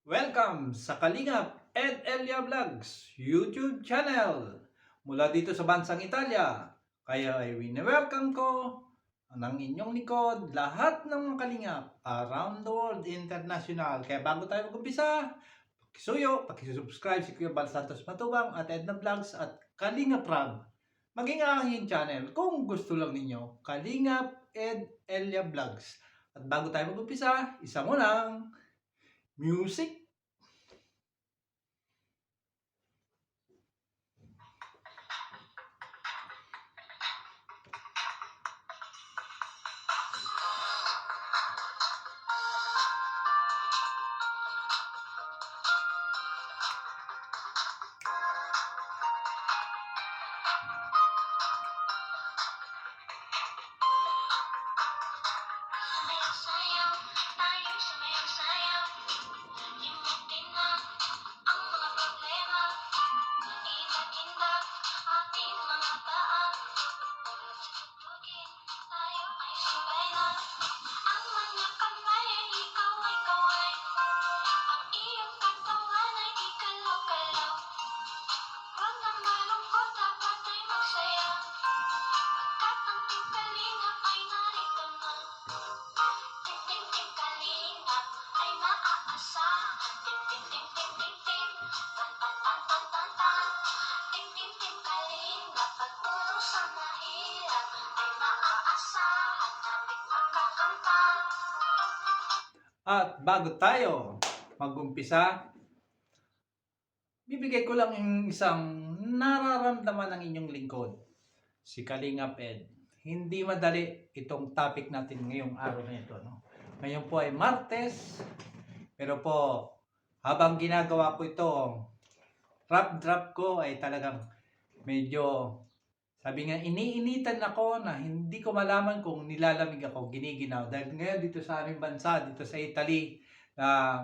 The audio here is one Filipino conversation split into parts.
Welcome sa Kalingap Ed Elia Vlogs YouTube channel mula dito sa bansang Italia. Kaya ay wini-welcome ko ng inyong likod lahat ng mga kalingap around the world international. Kaya bago tayo mag-umpisa, pakisuyo, pakisubscribe si Kuya Bal Santos Matubang at Edna Vlogs at Kalingap Rab. Maging aking channel kung gusto lang ninyo, Kalingap Ed Elia Vlogs. At bago tayo mag-umpisa, isa mo lang, music. At bago tayo mag-umpisa, bibigay ko lang yung isang nararamdaman ng inyong lingkod, si Kalingap Ed. Hindi madali itong topic natin ngayong araw na ito. No? Ngayon po ay Martes, pero po habang ginagawa ko ito, rap drop ko ay talagang medyo, sabi nga, iniinitan ako na hindi ko malaman kung nilalamig ako, giniginaw. Dahil ngayon dito sa aming bansa, dito sa Italy, na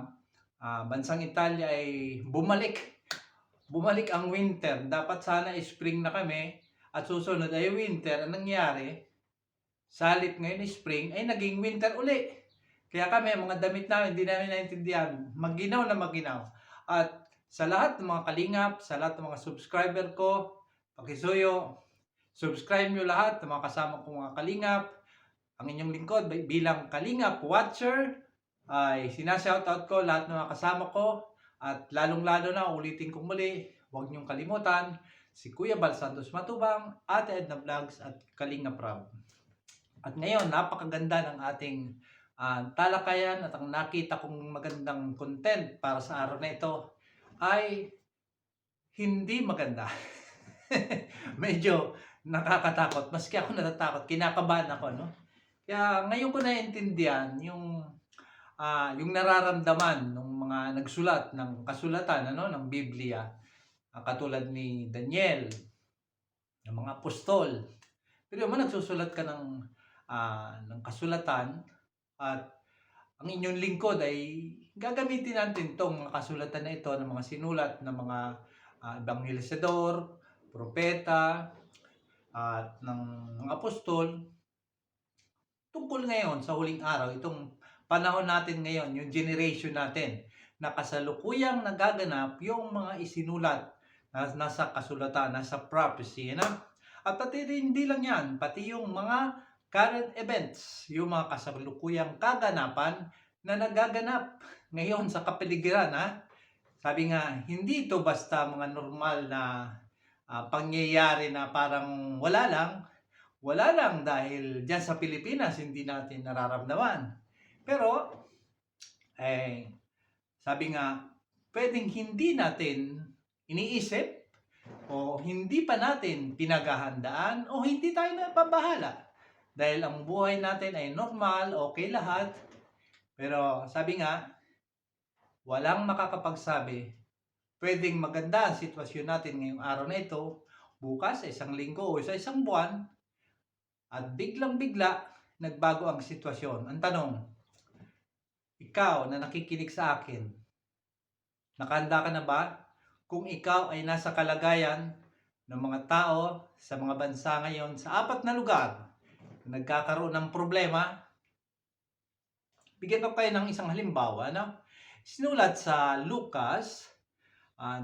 bansang Italia ay bumalik ang winter. Dapat sana spring na kami at susunod ay winter. Ang nangyari, sa halip ngayon spring ay naging winter uli. Kaya kami, mga damit namin, hindi namin naintindihan. Maginaw na maginaw. At sa lahat ng mga kalingap, sa lahat ng mga subscriber ko, pakisuyo, subscribe nyo lahat ng mga kasama kong mga kalingap. Ang inyong lingkod bilang kalingap watcher ay sinashoutout ko lahat ng mga kasama ko. At lalong-lalo na, ulitin kong muli, huwag niyong kalimutan si Kuya Bal Santos Matubang, Ate Edna Vlogs at Kalingap Rab. At ngayon, napakaganda ng ating talakayan at ang nakita kong magandang content para sa araw na ito ay hindi maganda. Medyo nakakatakot. Maski ako natatakot, kinakabahan ako, no? Kaya ngayon ko naintindihan yung nararamdaman ng mga nagsulat ng kasulatan, ano, ng Biblia, katulad ni Daniel, ng mga apostol. Pero naman nagsusulat ka ng kasulatan at ang inyong lingkod ay gagamitin natin itong mga kasulatan na ito ng mga sinulat ng mga evanghelisador, propeta, at ng mga apostol tungkol ngayon sa huling araw, itong panahon natin ngayon, yung generation natin, na kasalukuyang nagaganap yung mga isinulat na nasa kasulatan, nasa prophecy. At pati hindi lang yan, pati yung mga current events, yung mga kasalukuyang kaganapan na nagaganap ngayon sa kapaligiran. Sabi nga, hindi ito basta mga normal na pangyayari na parang wala lang dahil dyan sa Pilipinas hindi natin nararamdaman. Pero, sabi nga, pwedeng hindi natin iniisip o hindi pa natin pinaghahandaan o hindi tayo napabahala. Dahil ang buhay natin ay normal, okay lahat. Pero sabi nga, walang makakapagsabi, pwedeng maganda ang sitwasyon natin ngayong araw na ito, bukas, isang linggo o sa isang buwan, at biglang-bigla, nagbago ang sitwasyon. Ang tanong, ikaw na nakikinig sa akin, nakahanda ka na ba? Kung ikaw ay nasa kalagayan ng mga tao sa mga bansa ngayon sa 4 na lugar, nagkakaroon ng problema, bigyan ko kayo ng isang halimbawa. Sinulat sa Lucas,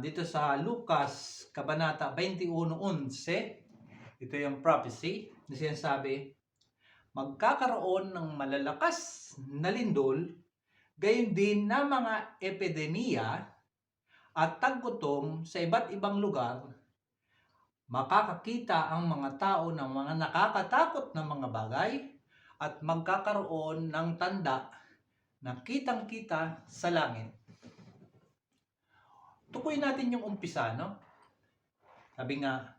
dito sa Lucas, Kabanata 21:11, ito yung prophecy na sinasabi, magkakaroon ng malalakas na lindol, gayon din na mga epidemya at taggutom sa iba't ibang lugar. Makakakita ang mga tao ng mga nakakatakot na mga bagay at magkakaroon ng tanda na kitang-kita sa langit. Tukuyin natin yung umpisa, no? Sabi nga,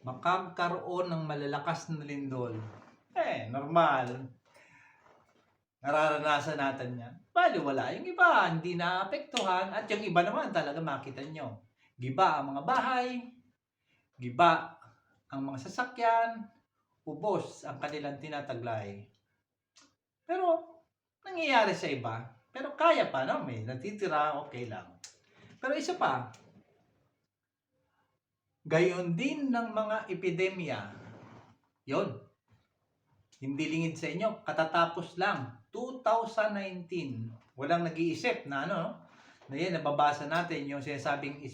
makakaroon ng malalakas na lindol. Normal. Nararanasan natin yan. Baliwala. Yung iba, hindi naapektuhan. At yung iba naman, talaga makita nyo. Giba ang mga bahay. Giba ang mga sasakyan. Ubos ang kanilang tinataglay. Pero, nangyayari sa iba. Pero kaya pa, no? May natitira, okay lang. Pero isa pa, gayon din ng mga epidemya. Yon. Hindi lingid sa inyo, katatapos lang, 2019. Walang nag-iisip na na yan, nababasa natin yung sinasabing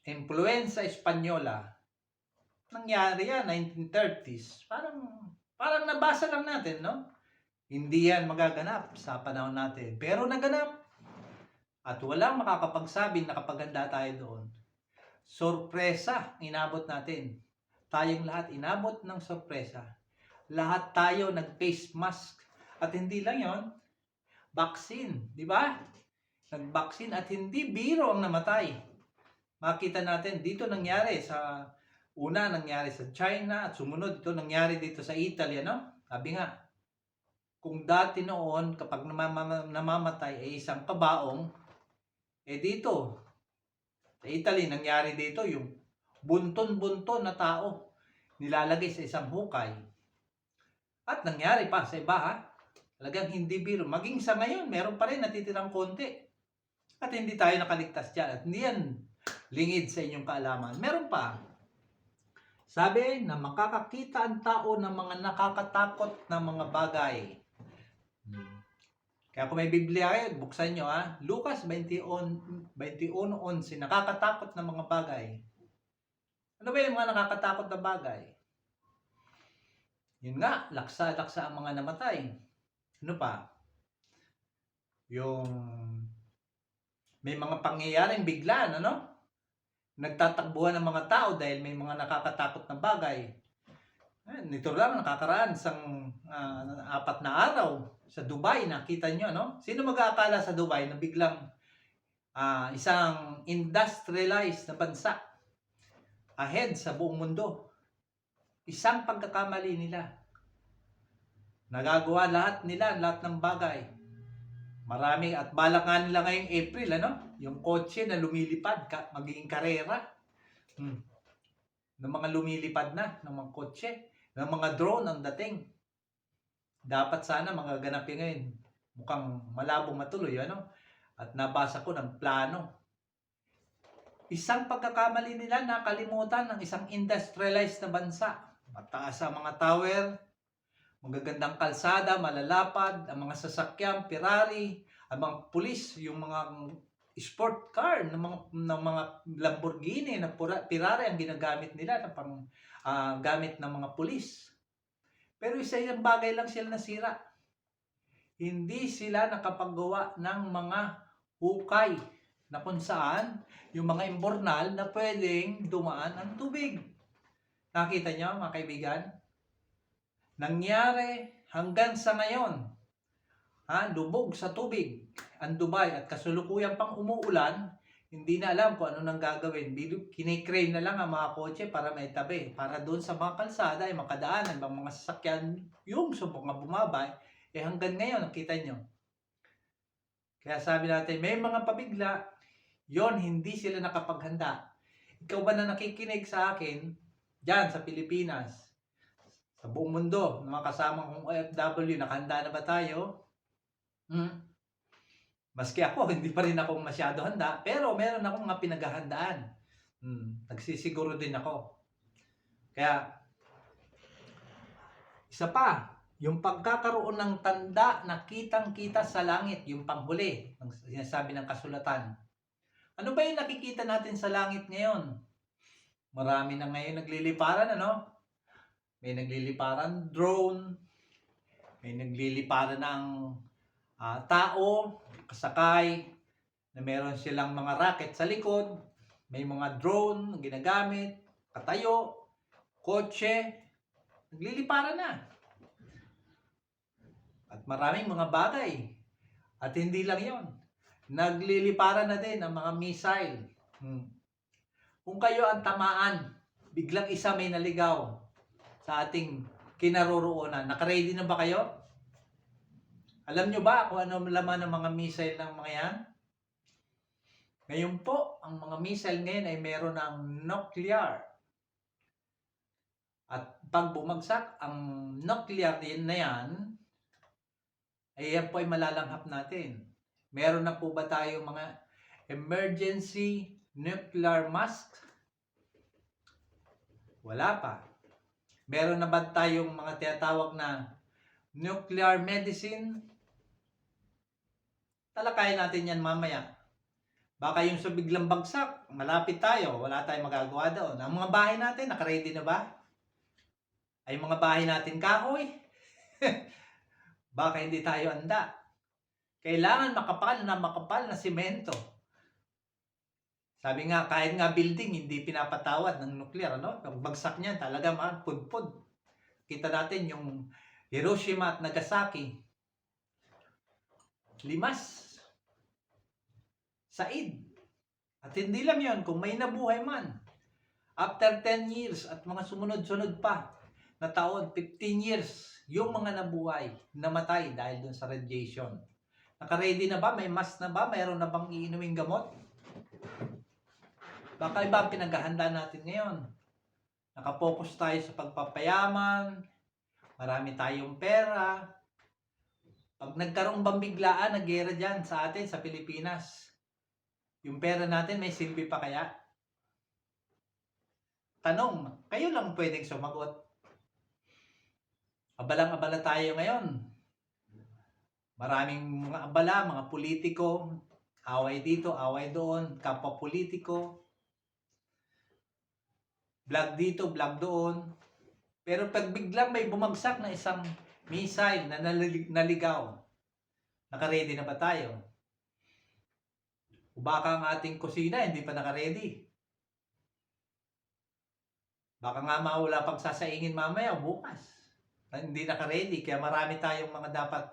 influenza espanyola. Nangyari yan, 1930s. Parang nabasa lang natin, no? Hindi yan magaganap sa panahon natin. Pero naganap. At walang makakapagsabing nakapaganda tayo doon. Sorpresa, inabot natin. Tayong lahat inabot ng sorpresa. Lahat tayo nag-face mask. At hindi lang yon, vaccine, di ba? Nag-vaccine at hindi biro ang namatay. Makita natin, dito nangyari nangyari sa China at sumunod ito nangyari dito sa Italy, no? Sabi nga, kung dati noon, kapag namamatay ay isang kabaong, dito, sa Italy, nangyari dito yung bunton-bunton na tao nilalagay sa isang hukay. At nangyari pa sa iba, talagang hindi biro. Maging sa ngayon, meron pa rin natitirang konti. At hindi tayo nakaligtas dyan. At hindi yan lingid sa inyong kaalaman. Meron pa. Sabi na makakakita ang tao ng mga nakakatakot na mga bagay. Kaya kung may Biblia kayo, buksan nyo Lucas 21:11, nakakatakot na mga bagay. Ano ba yung mga nakakatakot na bagay? Yun nga, laksa-laksa ang mga namatay. Ano pa? Yung may mga pangyayaring biglaan, nagtatakbuhan ng mga tao dahil may mga nakakatakot na bagay. Nito lang, nakakaraan isang 4 na araw sa Dubai, nakita nyo, Sino mag-aakala sa Dubai na biglang isang industrialized na bansa ahead sa buong mundo? Isang pagkakamali nila. Nagagawa lahat ng bagay. Marami at balak nga nila ngayong April, yung kotse na lumilipad, magiging karera. Ng mga lumilipad na, ng mga kotse, ng mga drone ang dating. Dapat sana mga ganapin ngayon. Mukhang malabong matuloy, At nabasa ko ng plano. Isang pagkakamali nila, nakalimutan ng isang industrialized na bansa. Mataas ang mga tower, magagandang kalsada, malalapad, ang mga sasakyan, Ferrari, ang mga pulis, yung mga sport car, ng mga Lamborghini, na Ferrari ang ginagamit nila na gamit ng mga pulis. Pero isa yung bagay lang sila nasira. Hindi sila nakapaggawa ng mga hukay na kung saan yung mga imbornal na pwedeng dumaan ang tubig. Nakita niyo mga kaibigan? Nangyari hanggang sa ngayon. Lubog sa tubig ang Dubai at kasulukuyang pang umuulan, hindi na alam kung ano nang gagawin. Kinikrane na lang ang mga kotse para may tabi. Para doon sa mga kalsada ay makadaan ang mga sasakyan yung sa mga bumabay. Hanggang ngayon, nakita nyo. Kaya sabi natin, may mga pabigla, yon hindi sila nakapaghanda. Ikaw ba na nakikinig sa akin, dyan sa Pilipinas, sa buong mundo, mga kasama kong OFW, nakahanda na ba tayo? Maski ako, hindi pa rin ako masyado handa, pero meron akong mga pinaghahandaan. Nagsisiguro din ako. Kaya, isa pa, Yung pagkakaroon ng tanda na kitang-kita sa langit, yung panghuli, ang sinasabi ng kasulatan. Ano ba yung nakikita natin sa langit ngayon? Marami na ngayon nagliliparan, ano? May nagliliparan drone, may nagliliparan ng tao, kasakay, na meron silang mga rocket sa likod, may mga drone na ginagamit, katayo, kotse, nagliliparan na. At maraming mga bagay. At hindi lang yon, nagliliparan na din ang mga missile. Kung kayo ang tamaan, biglang isa may naligaw sa ating kinaroroonan, nakaready na ba kayo? Alam nyo ba kung ano laman ng mga missile ng mga yan? Ngayon po, ang mga missile ngayon ay meron ng nuclear. At pag bumagsak ang nuclear din na yan, ay yan po ay malalanghap natin. Meron na po ba tayo mga emergency nuclear mask? Wala pa. Meron na ba tayong mga tinatawag na nuclear medicine? Talakayin natin yan mamaya. Baka yung sa biglang bagsak, malapit tayo, wala tayong magagawa doon. Ang mga bahay natin, nakaready na ba? Ay mga bahay natin kahoy? Baka hindi tayo anda. Kailangan makapal na simento. Sabi nga, kahit nga building, hindi pinapatawad ng nuclear, ano? Pag bagsak niyan, talaga pudpud. Kita natin yung Hiroshima at Nagasaki. Limas. Said. At hindi lang yon, kung may nabuhay man. After 10 years at mga sumunod-sunod pa na taon, 15 years, yung mga nabuhay, namatay dahil dun sa radiation. Naka-ready na ba? May mask na ba? Mayroon na bang iinuming gamot? Baka iba ang pinaghahanda natin ngayon. Nakapokus tayo sa pagpapayaman, marami tayong pera. Pag nagkaroon bang biglaan na gera dyan sa atin, sa Pilipinas, yung pera natin may silbi pa kaya? Tanong, kayo lang pwedeng sumagot. Abalang-abala tayo ngayon. Maraming mga abala, mga politiko, away dito, away doon, kapwa politiko, vlog dito, vlog doon. Pero pag biglang may bumagsak na isang missile na naligaw, naka-ready na ba tayo? O baka ang ating kusina hindi pa naka-ready. Baka nga mawala pang sasaingin mamaya o bukas. Hindi naka-ready. Kaya marami tayong mga dapat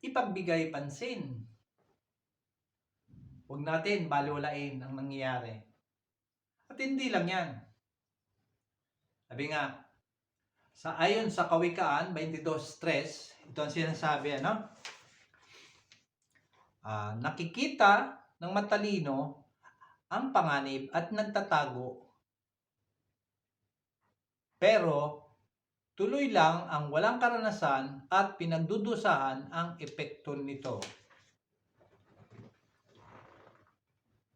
ipagbigay pansin. Huwag natin baliwalain ang nangyayari. At hindi lang yan. Sabi nga, ayon sa Kawikaan 22:3, ito ang sinasabi, ano? Nakikita ng matalino ang panganib at nagtatago. Pero tuloy lang ang walang karanasan at pinagdudusahan ang epekto nito.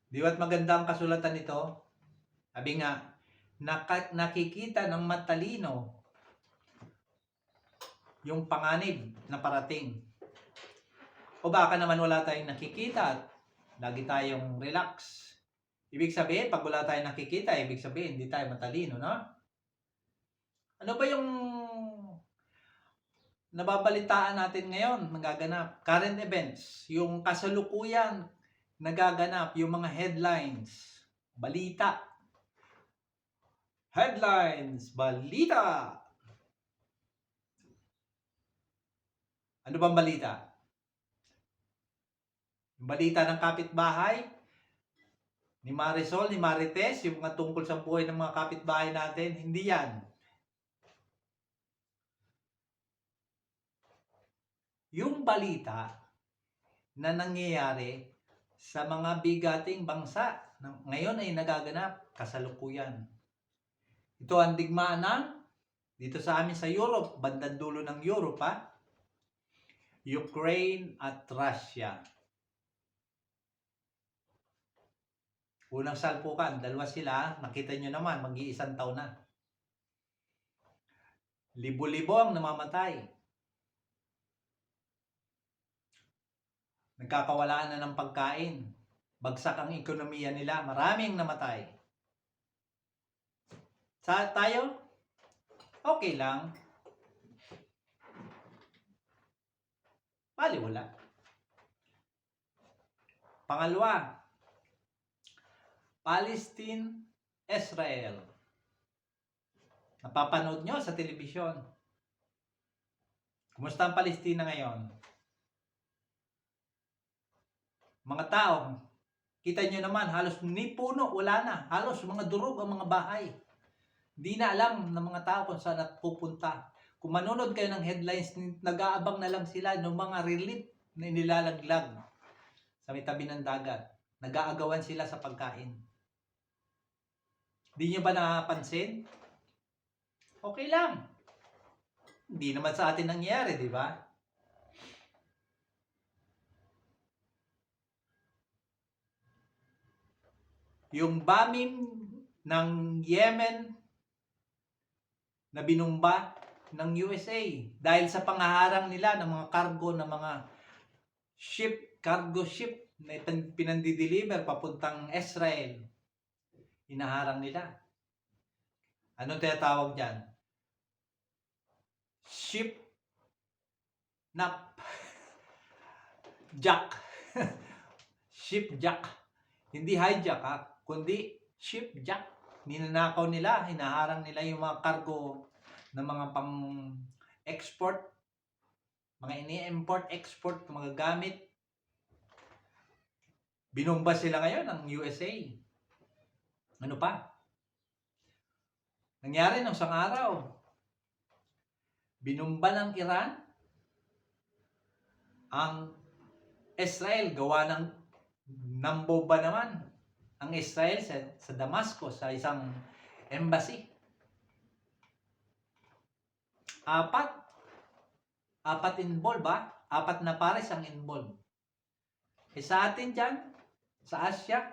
Di ba't maganda ang kasulatan nito? Sabi nga, nakikita ng matalino yung panganib na parating. O baka naman wala tayong nakikita at lagi tayong relax. Ibig sabihin, pag wala tayong nakikita, ibig sabihin, hindi tayo matalino, no? Ano ba yung nababalitaan natin ngayon, nagaganap? Current events, yung kasalukuyan, nagaganap, yung mga headlines, balita. Headlines, balita! Ano bang balita? Yung balita ng kapitbahay, ni Marisol, ni Marites, yung mga tungkol sa buhay ng mga kapitbahay natin, hindi yan. Yung balita na nangyayari sa mga bigating bangsa, ngayon ay nagaganap, kasalukuyan. Ito ang digmaan ng, dito sa amin sa Europe, bandang dulo ng Europe, Ukraine at Russia. Unang salpukan, dalawa sila, nakita nyo naman, mag-iisang taon na. Libo-libo ang namamatay. Nagkakawalaan na ng pagkain. Bagsak ang ekonomiya nila. Maraming namatay. Sa tayo, okay lang. Baliwala. Pangalawa, Palestine, Israel. Napapanood nyo sa telebisyon. Kumusta ang Palestina ngayon? Mga tao, kita nyo naman, halos ni puno, wala na. Halos mga durog ang mga bahay. Hindi na alam ng mga tao kung saan at pupunta. Kung manonood kayo ng headlines, nag-aabang na lang sila ng mga relief na inilalaglag sa may tabi ng dagat. Nag-aagawan sila sa pagkain. Hindi nyo ba napansin? Okay lang. Hindi naman sa atin nangyayari, di ba? Yung bombing ng Yemen na binumba ng USA dahil sa pangaharang nila ng mga cargo ng mga cargo ship na pinandideliver papuntang Israel. Hinaharang nila. Anong tinatawag dyan? Ship nap jack. Ship jack. Hindi hijack ha, kundi ship jack. Ninanakaw nila, hinaharang nila yung mga cargo ng mga pang-export, mga ini-import, export, mga gamit. Binomba sila ngayon ng USA. Ano pa? Nangyari nung isang araw. Binomba ng Iran ang Israel, gawa ng bomba naman ang Israel sa Damascus, sa isang embassy. Apat involved ba? 4 na pares ang involved. Sa atin dyan, sa Asia,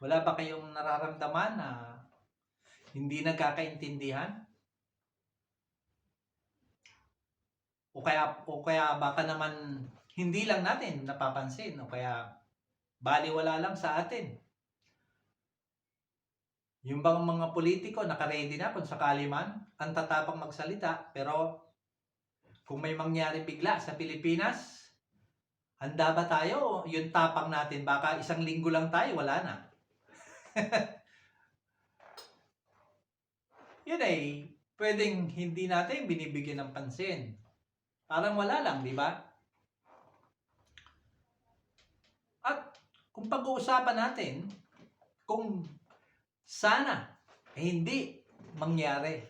wala ba kayong nararamdaman na hindi nagkakaintindihan? O kaya baka naman hindi lang natin napapansin, o kaya baliwala lang sa atin. Yung bang mga politiko naka-ready na kung sakali man, ang tatapang magsalita, pero kung may mangyari bigla sa Pilipinas, handa ba tayo? Yung tapang natin, baka 1 linggo lang tayo, wala na. Yun ay pwedeng hindi natin binibigyan ng pansin. Parang wala lang, di ba? At kung pag-uusapan natin, kung sana hindi mangyari.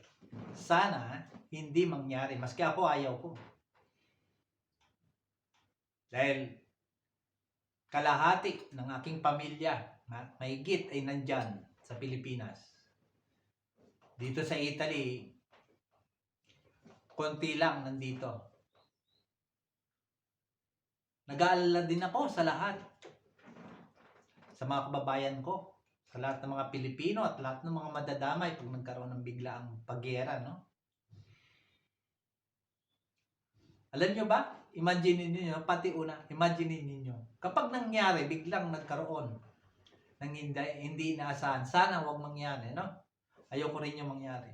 Sana hindi mangyari. Maski ako, ayaw ko. Dahil kalahati ng aking pamilya, mahigit ay nandyan sa Pilipinas. Dito sa Italy, konti lang nandito. Nag-aalala din ako sa lahat. Sa mga kababayan ko. Sa lahat ng mga Pilipino at lahat ng mga madadamay pag nagkaroon ng biglaang pagyera, no? Alam nyo ba? Imagine niyo, imagine niyo. Kapag nangyari, biglang nagkaroon ng hindi inaasahan, sana wag mangyari, no? Ayoko rin yung mangyari.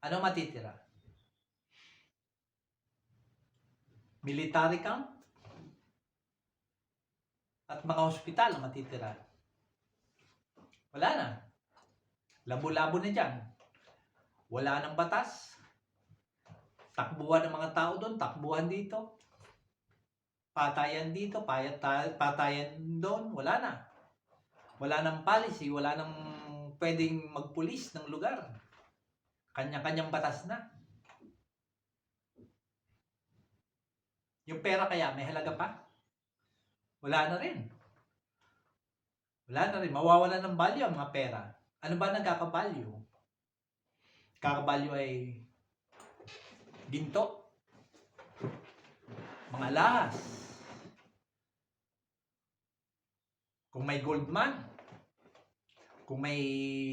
Ano matitira? Military camp? At mga hospital matitira. Wala na. Labo-labo na dyan. Wala nang batas. Takbuhan ng mga tao doon, takbuhan dito. Patayan dito, patayan doon, wala na. Wala nang policy, wala nang pwedeng magpulis ng lugar. Kanya-kanyang batas na. Yung pera kaya, may halaga pa? Wala na rin. Wala na rin. Mawawala ng value ang mga pera. Ano ba nagkaka-value? Kaka-value ay ginto, mga lahas. Kung may gold man, Kung may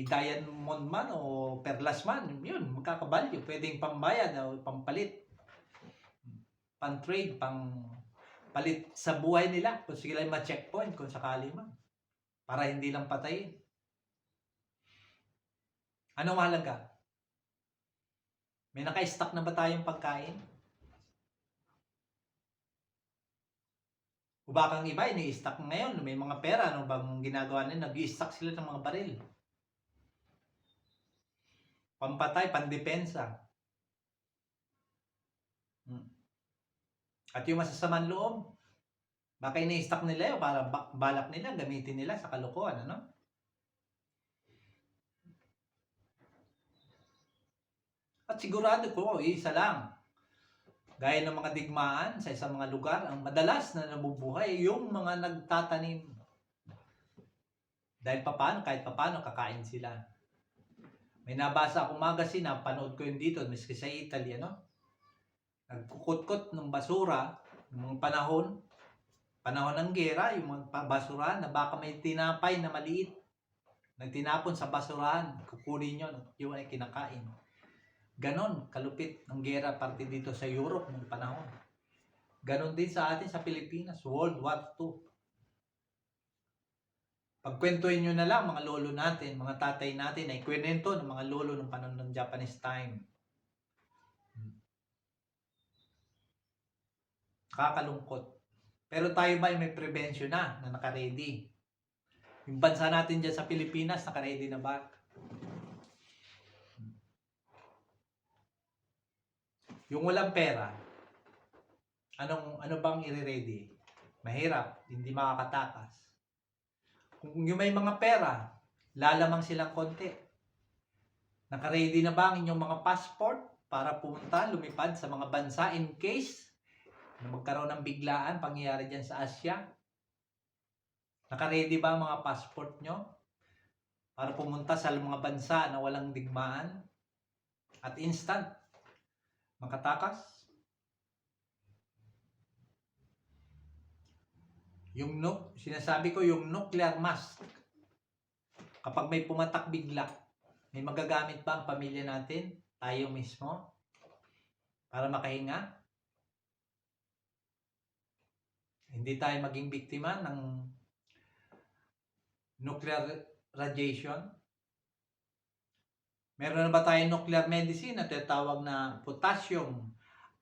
diamond man o perlas man, yun, magkakabalyo. Pwedeng pambayad o pampalit. Pang-trade, palit sa buhay nila. Kung sila ay ma-checkpoint, kung sakali man. Para hindi lang patayin. Ano mahalaga? May naka-stock na ba tayong pagkain? O bakang iba, ini-stock ngayon. May mga pera, ano bang ginagawa nila? Nag-i-stock sila ng mga baril. Pampatay, pandepensa. At yung masasamang loob, baka ini-stock nila yun para balak nila, gamitin nila sa kalokohan, ano? At sigurado ko, isa lang. Gaya ng mga digmaan sa isang mga lugar, ang madalas na nabubuhay yung mga nagtatanim. Dahil kahit papano, kakain sila. May nabasa akong magazine, panood ko yun dito, miski sa Italy, ano? Nagkukot-kot ng basura, ng panahon ng gera, yung mga basurahan na baka may tinapay na maliit. Nagtinapon sa basurahan, kukunin yun, yung ay kinakain. Ganon, kalupit ng gera parte dito sa Europe ng panahon. Ganon din sa atin sa Pilipinas, World War II. Pagkwentuhin nyo na lang mga lolo natin, mga tatay natin, ay kwento ng mga lolo ng panahon ng Japanese time. Kakalungkot. Pero tayo ba ay may prevention na naka-ready? Yung bansa natin dyan sa Pilipinas, naka-ready na ba? Yung walang pera, ano bang i-ready? Mahirap, hindi makakatakas. Kung yung may mga pera, lalamang silang konti. Naka-ready na ba ang inyong mga passport para pumunta, lumipad sa mga bansa in case na magkaroon ng biglaan, pangyayari dyan sa Asia? Naka-ready ba ang mga passport nyo para pumunta sa mga bansa na walang digmaan at instant makatakas? Sinasabi ko yung nuclear mask. Kapag may pumatak bigla, may magagamit ba ang pamilya natin, tayo mismo, para makahinga? Hindi tayo maging biktima ng nuclear radiation? Meron na ba tayong nuclear medicine na tinatawag na potassium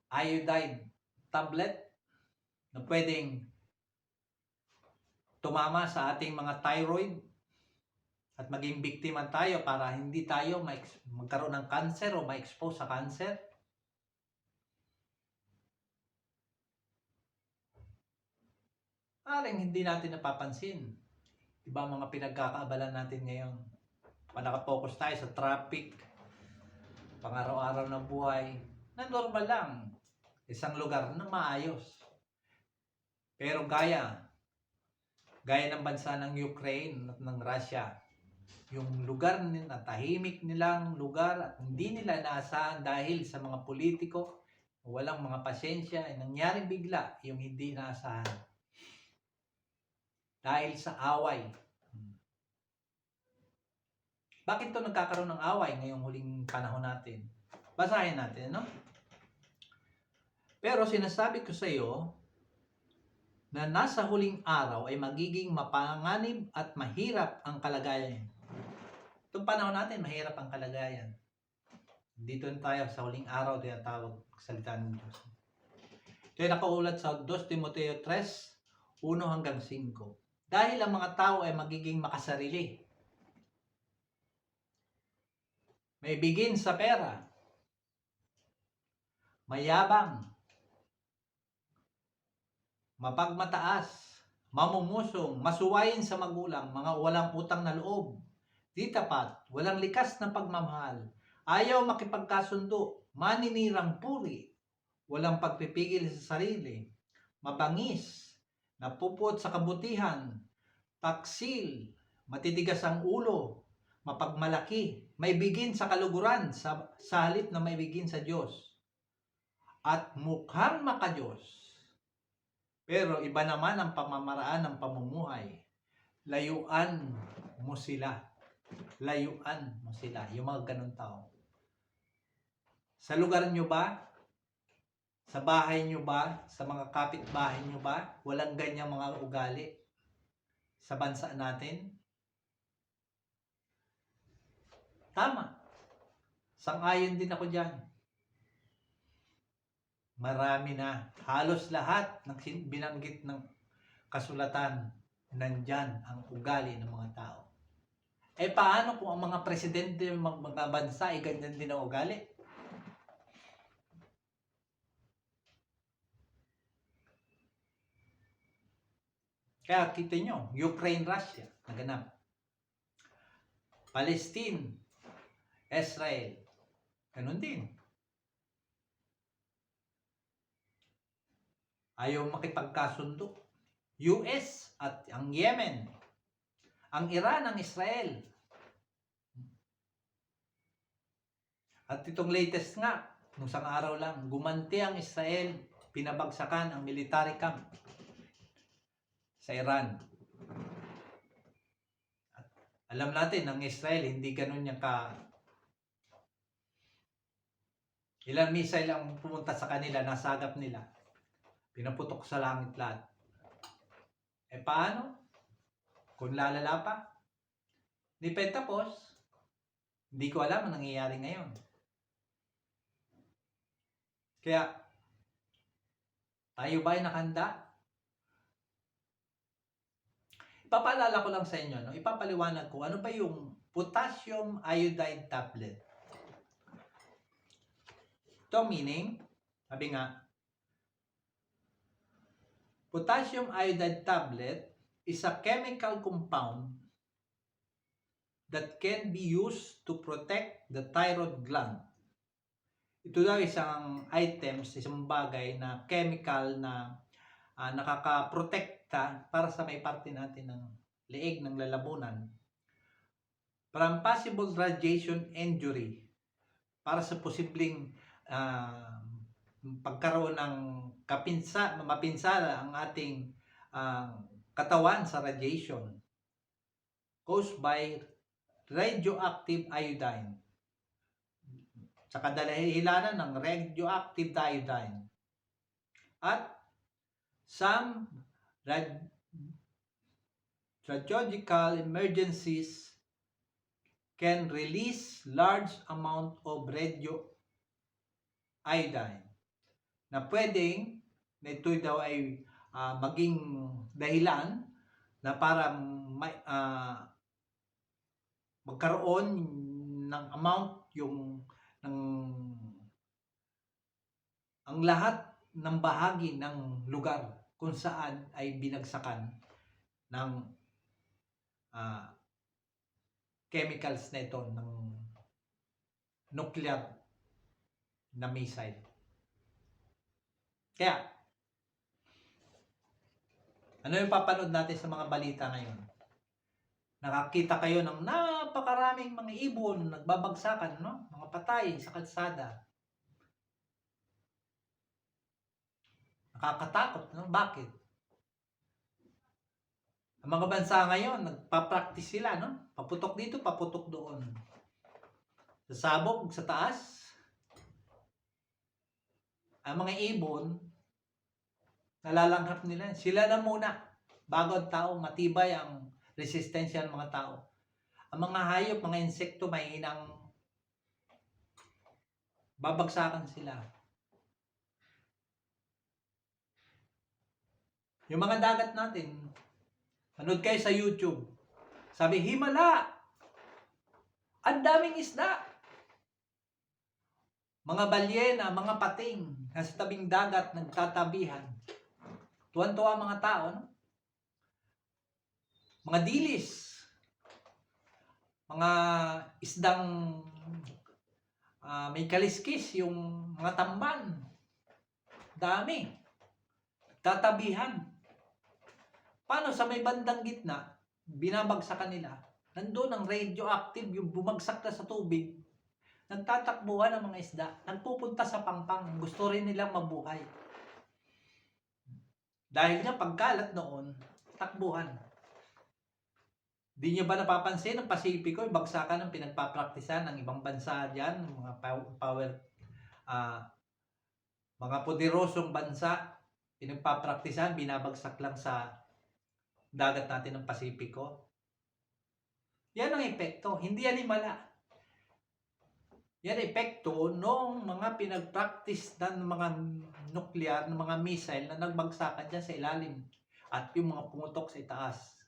iodide tablet na pwedeng tumama sa ating mga thyroid at maging biktima tayo para hindi tayo magkaroon ng cancer o ma-expose sa cancer? Aring hindi natin napapansin. Diba mga pinagkakaabalan natin ngayon? Nakapokus tayo sa traffic, pang-araw-araw na buhay, na normal lang. Isang lugar na maayos. Pero gaya ng bansa ng Ukraine at ng Russia, yung lugar nila, tahimik nilang lugar at hindi nila inaasahan dahil sa mga politiko, walang mga pasensya, ay nangyari bigla yung hindi inaasahan. Dahil sa away. Bakit to nagkakaroon ng away ngayong huling panahon natin? Basahin natin, no? Pero sinasabi ko sa iyo na nasa huling araw ay magiging mapanganib at mahirap ang kalagayan. Itong panahon natin, mahirap ang kalagayan. Dito tayo sa huling araw, tinatawag salita ng Diyos. Ito ay nakaulat sa 2 Timoteo 3, 1-5. Dahil ang mga tao ay magiging makasarili. May bigin sa pera. Mayabang. Mapagmataas. Mamumusong. Masuwayin sa magulang. Mga walang utang na loob. Di tapat. Walang likas na pagmamahal. Ayaw makipagkasundo. Maninirang puri. Walang pagpipigil sa sarili. Mabangis. Napupot sa kabutihan. Taksil. Matitigas ang ulo. Mapagmalaki, may bigin sa kaluguran sa halip na may bigin sa Diyos. At mukhang makadiyos. Pero iba naman ang pamamaraan ng pamumuhay. Layuan mo sila. layuan mo sila, yung mga ganun tao. Sa lugar nyo ba? Sa bahay nyo ba? Sa mga kapitbahay nyo ba? Walang ganyang mga ugali sa bansa natin? Tama. Sang-ayon din ako dyan. Marami na. Halos lahat ng binanggit ng kasulatan, nandyan ang ugali ng mga tao. Eh paano kung ang mga presidente ng mga bansa ay ganyan din ang ugali? Kaya kita nyo, Ukraine-Russia, naganap. Palestine, Israel, ganun din. Ayaw makipagkasundo. US at ang Yemen, ang Iran, ang Israel. At itong latest nga, nung isang araw lang, gumanti ang Israel, pinabagsakan ang military camp sa Iran. At alam natin, ang Israel, hindi ganun niya ilang missile ang pumunta sa kanila, nasagap nila. Pinaputok sa langit lahat. Eh paano? Kung lalala pa? Di pa tapos? Hindi ko alam ang nangyayari ngayon. Kaya, tayo ba ay nakahanda? Ipapaalala ko lang sa inyo, no? Ipapaliwanag ko, ano ba yung potassium iodide tablet? Ito meaning, sabi nga, potassium iodide tablet is a chemical compound that can be used to protect the thyroid gland. Ito daw isang items, isang bagay na chemical na nakakaprotekta para sa may parte natin ng leeg ng lalamunan from possible radiation injury, para sa posibleng pagkaroon ng mapinsala ang ating katawan sa radiation caused by radioactive iodine. Sa kadahilanan ng radioactive iodine. At some radiological emergencies can release large amount of radioiodine na pwedeng na ito daw ay maging dahilan na para magkaroon ng amount ang lahat ng bahagi ng lugar kung saan ay binagsakan ng chemicals na ito ng nuclear na missile. Kaya, ano yung papanood natin sa mga balita ngayon? Nakakita kayo ng napakaraming mga ibon nagbabagsakan, no? Mga patay sa kalsada. Nakakatakot, no? Bakit? Ang mga bansa ngayon, nagpa-practice sila, no? Paputok dito, paputok doon. Sa sabog, sa taas. Ang mga ibon, nalalanghap nila. Sila na muna, bago ang tao, matibay ang resistensya ng mga tao. Ang mga hayop, mga insekto, may inang babagsakan sila. Yung mga dagat natin, manood kayo sa YouTube. Sabi, himala! Ang daming isda! Mga balyena, mga pating, nasa tabing dagat, nagtatabihan. Tuwan-tuwa mga tao, no? Mga dilis, mga isdang may kaliskis, yung mga tamban, dami, tatabihan. Paano sa may bandang gitna, binabagsakan nila, nandun ang radioactive, yung bumagsak na sa tubig, nagtatakbuhan ang mga isda, nagpupunta sa pangpang, gusto rin nilang mabuhay. Dahil nga pagkalat noon, takbuhan. Di nyo ba napapansin ang Pasipiko, yung bagsakan ng pinagpapraktisan ng ibang bansa dyan, ah, mga poderosong bansa, pinagpapraktisan, binabagsak lang sa dagat natin ng Pasipiko. Yan ang epekto, hindi yan himala. Yan epekto nung mga pinag-practice ng mga nuclear, ng mga missile na nagbagsakan dyan sa ilalim at yung mga pumutok sa itaas.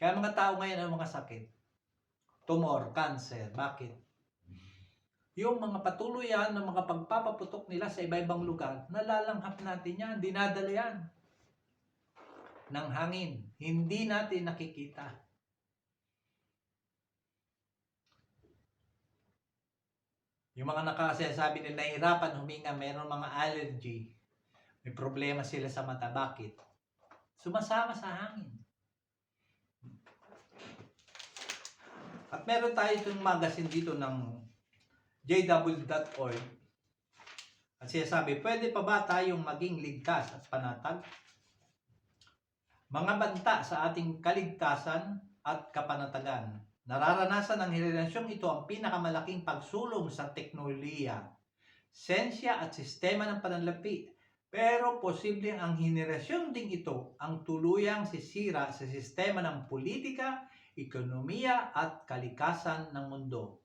Kaya mga tao ngayon ang mga sakit. Tumor, cancer. Bakit? Yung mga patuloyan ng mga pagpapaputok nila sa iba-ibang lugar, nalalanghap natin yan, dinadala yan ng hangin. Hindi natin nakikita. Yung mga nakasasabi nila nahihirapan huminga, mayroon mga allergy, may problema sila sa mata. Bakit? Sumasama sa hangin. At meron tayo itong magazine dito ng jw.org. At siya sabi, pwede pa ba tayong maging ligtas at panatag? Mga banta sa ating kaligtasan at kapanatagan. Nararanasan ng henerasyong ito ang pinakamalaking pagsulong sa teknolohiya, sensya at sistema ng pananalapi. Pero posible ang henerasyon ding ito ang tuluyang sisira sa sistema ng politika, ekonomiya at kalikasan ng mundo.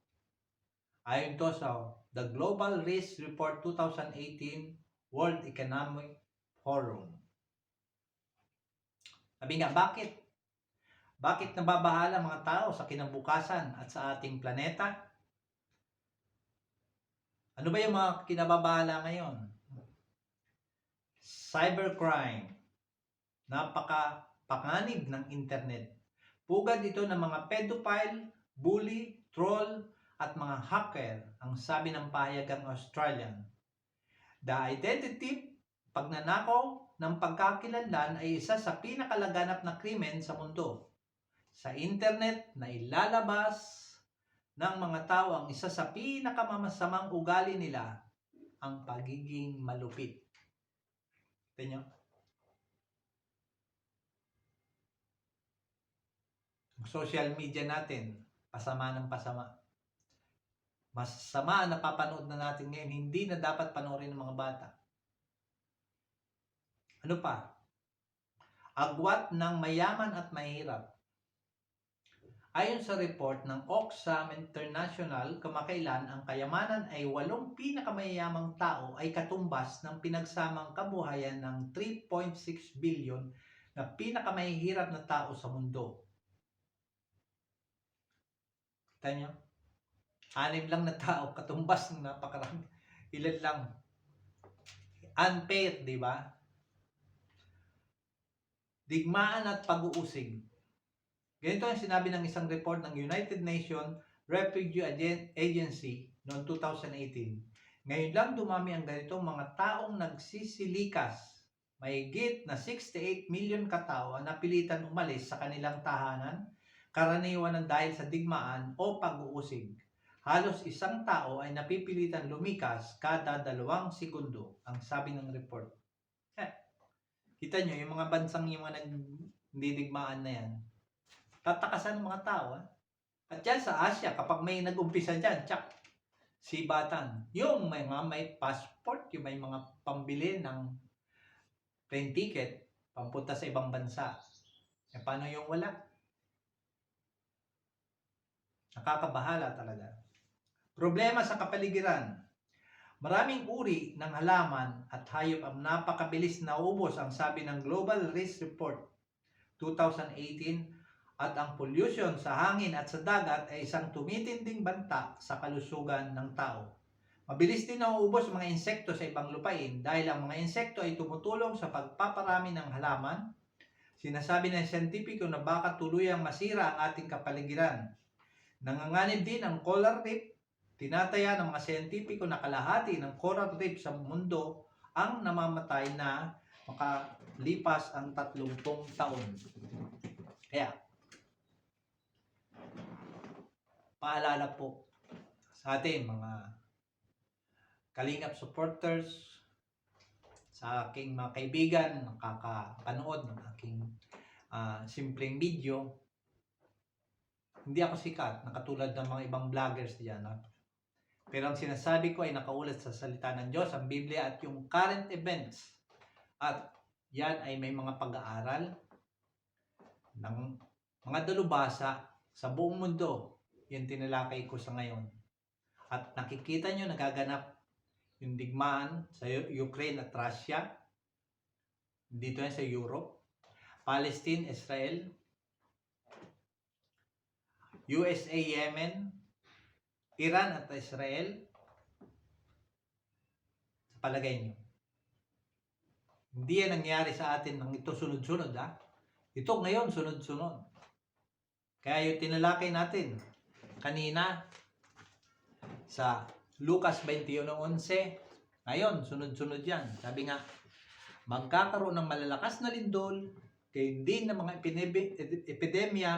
Ayon to sa The Global Risk Report 2018 World Economic Forum. Sabi nga, bakit? Bakit nababahala mga tao sa kinabukasan at sa ating planeta? Ano ba yung mga kinababahala ngayon? Cybercrime. Napakapanganib ng internet. Pugad ito ng mga pedophile, bully, troll, at mga hacker, ang sabi ng pahayagang Australian. The identity, pagnanakaw ng pagkakilanlan ay isa sa pinakalaganap na krimen sa mundo. Sa internet na ilalabas ng mga tao ang isa sa pinakamamasamang ugali nila, ang pagiging malupit. Tingnan nyo? Social media natin, pasama ng pasama. Masama na napapanood na natin ngayon, hindi na dapat panoorin ng mga bata. Ano pa? Agwat ng mayaman at mahirap. Ayon sa report ng Oxfam International, kamakailan ang kayamanan ay 8 pinakamayayamang tao ay katumbas ng pinagsamang kabuhayan ng 3.6 billion na pinakamahihirap na tao sa mundo. Kita nyo? 6 lang na tao, katumbas ng napakarami. Ilan lang. Unfair, di ba? Digmaan at pag-uusig. Ganito ang sinabi ng isang report ng United Nations Refugee Agency noong 2018. Ngayon lang dumami ang ganitong mga taong nagsisilikas. Mahigit na 68 million katao ang napilitan umalis sa kanilang tahanan, karaniwan ng dahil sa digmaan o pag-uusig. Halos isang tao ay napipilitan lumikas kada 2 segundo, ang sabi ng report. Kita nyo, yung mga bansang yung mga nagdidigmaan na yan, tatakasan ng mga tao. At yan sa Asia, kapag may nag-umpisa dyan, tsak, sibatan. Yung may passport, yung may mga pambili ng plane ticket, pampunta sa ibang bansa. E paano yung wala? Nakakabahala talaga. Problema sa kapaligiran. Maraming uri ng halaman at hayop ang napakabilis na ubos, ang sabi ng Global Risk Report 2018, at ang pollution sa hangin at sa dagat ay isang tumitinding banta sa kalusugan ng tao. Mabilis din nauubos ang mga insekto sa ibang lupain dahil ang mga insekto ay tumutulong sa pagpaparami ng halaman. Sinasabi ng siyentipiko na baka tuluyang masira ang ating kapaligiran. Nanganganib din ang coral reef. Tinataya ng mga siyentipiko na kalahati ng coral reef sa mundo ang namamatay na makalipas ang 30 taon. Kaya, paalala po sa atin mga Kalingap supporters, sa aking mga kaibigan nakakapanood ng aking simpleng video, hindi ako sikat na katulad ng mga ibang vloggers diyan. Ha? Pero ang sinasabi ko ay nakaulat sa salita ng Diyos, ang Biblia at yung current events. At yan ay may mga pag-aaral ng mga dalubhasa sa buong mundo. Yan tinalakay ko sa ngayon. At nakikita nyo nagaganap yung digmaan sa Ukraine at Russia. Dito yan sa Europe. Palestine, Israel. USA, Yemen. Iran at Israel. Sa palagay nyo. Hindi yan nangyari sa atin ng ito sunod-sunod, ha? Ito ngayon, sunod-sunod. Kaya yung tinalakay natin kanina sa Lucas 21:11, ngayon, sunod-sunod yan. Sabi nga, magkakaroon ng malalakas na lindol, kayo din ng mga epidemya,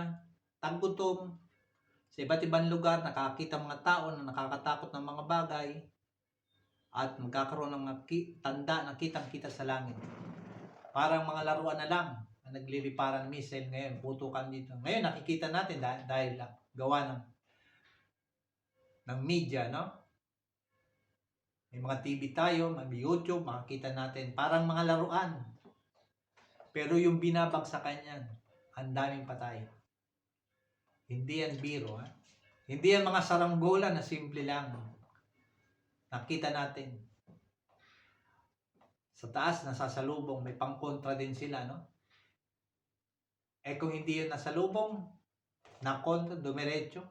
taggutom, sa iba't ibang lugar, nakakita mga tao na nakakatakot ng mga bagay, at magkakaroon ng tanda na kitang-kita sa langit. Parang mga laruan na lang na nagliliparan missile ngayon, putukan dito. Ngayon, nakikita natin dahil gawa ng media, no? May mga TV tayo, may YouTube, makikita natin. Parang mga laruan. Pero yung binabagsakan yan, ang daming patay. Hindi yan biro, ha? Hindi yan mga saranggola na simple lang. Nakita natin. Sa taas, nasasalubong, may pangkontra din sila, no? Eh kung hindi yun nasalubong, nakontra, dumiretso.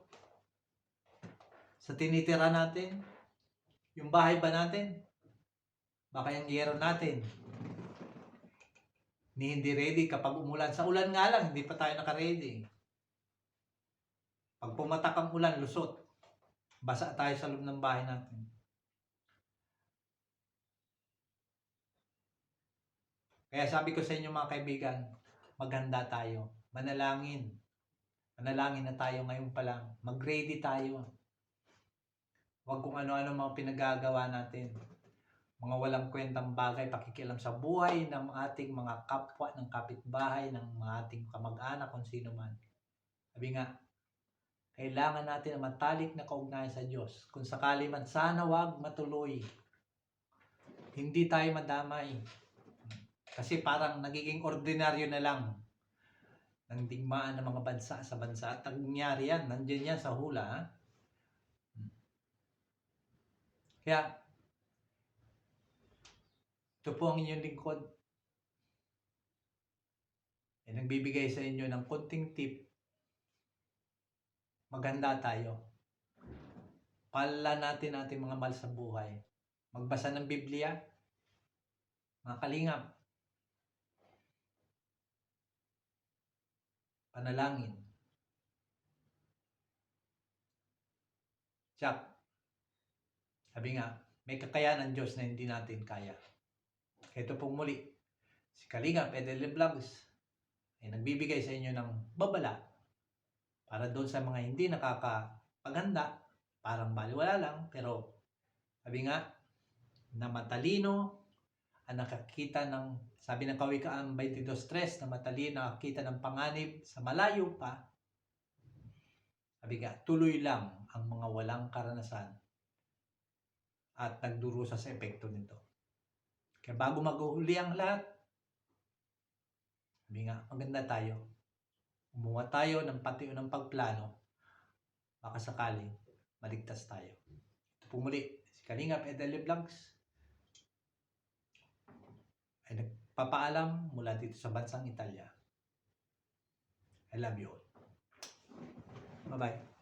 Sa tinitira natin, yung bahay ba natin? Baka yung yero natin, hindi ready kapag umulan. Sa ulan nga lang, hindi pa tayo naka-ready. Pag pumatak ang ulan, lusot. Basa tayo sa loob ng bahay natin. Kaya sabi ko sa inyo mga kaibigan, maghanda tayo. Manalangin. Manalangin na tayo ngayon pa lang. Mag-ready tayo. Huwag kung ano-ano mga pinagagawa natin. Mga walang kwentang bagay, pakikialam sa buhay ng ating mga kapwa, ng kapitbahay, ng mga ating kamag-anak, kung sino man. Sabi nga, kailangan natin ang matalik na kaugnayan sa Diyos. Kung sakali man, sana wag matuloy. Hindi tayo madamay. Kasi parang nagiging ordinaryo na lang ng digmaan ng mga bansa sa bansa. At nangyari yan, nandiyan yan sa hula. Ha? Kaya, ito po ang inyong lingkod. Nagbibigay sa inyo ng konting tip. Maganda tayo. Paalala natin ating mga mahal sa buhay. Magbasa ng Biblia. Mga kalingap. Panalangin. Check. Sabi nga, may kakayanan ng Diyos na hindi natin kaya. Ito pong muli, si Kalingap Edel Vlogs ay nagbibigay sa inyo ng babala para doon sa mga hindi nakakapaganda, parang baliwala lang, pero sabi nga, na matalino, ang nakakita ng, sabi ng Kawikaan 22:3, na matalino nakakita ng panganib sa malayo pa. Sabi nga, tuloy lang ang mga walang karanasan at nagdurusa sa epekto nito. Kaya bago maghuli ang lahat, sabi nga, maganda tayo. Umuha tayo ng pati ng pagplano, baka sakaling maligtas tayo. Ito po muli, si Kalingap Edel Vlogs ay nagpapaalam mula dito sa bansang Italia. I love you all. Bye-bye.